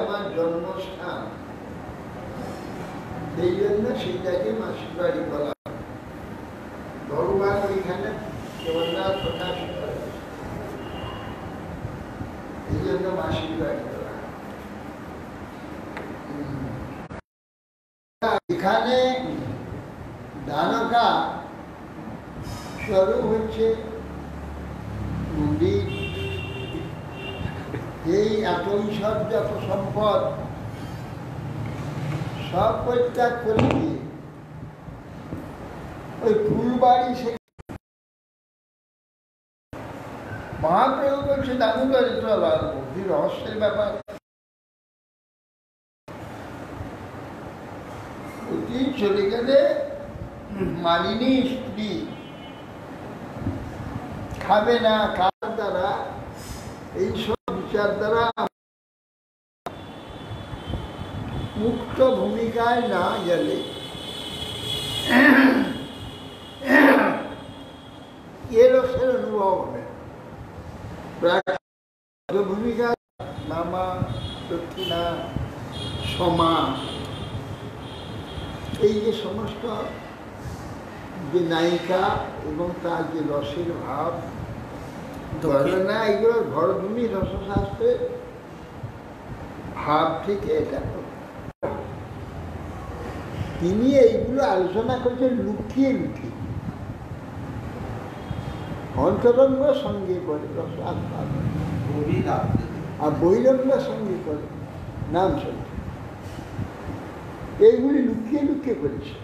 আমার জন্মস্থান, সেই জন্য সেইটাকে মাসির বাড়ি বলা হয়। ভগবান ওইখানে জগন্নাথ প্রকাশ করে, এই জন্য মাসির বাড়ি বলা হয়। এখানে দানকা স্বরূপ হচ্ছে মন্দির। এই আত্মীশ্বর যত সম্পদ সব পরিত্যাগ করে দিয়ে ওই ফুলবাড়ি সে মহাপ্রভু বলছে দামোদর, এটা গভীর রহস্যের ব্যাপার। অতি চলে গেলে মালিনী স্ত্রী খাবে না, কার দ্বারা এইসব বিচার দ্বারা মুক্ত ভূমিকায় না গেলে এ রসের অনুভব হবে। ভূমিকা মামা, দক্ষিণা, সমা, এই যে সমস্ত যে নায়িকা এবং তার যে রসের ভাব না, এগুলো ভরভূমি রসশাস্ত্রের ভাব থেকে এটা তিনি এইগুলো আলোচনা করছেন লুকিয়ে লুকিয়ে, অন্তরঙ্গ সঙ্গে করে রসাস্বাদ, আর বহিরঙ্গ সঙ্গে করে নাম সঙ্গে, এইগুলি লুকিয়ে লুকিয়ে করেছে।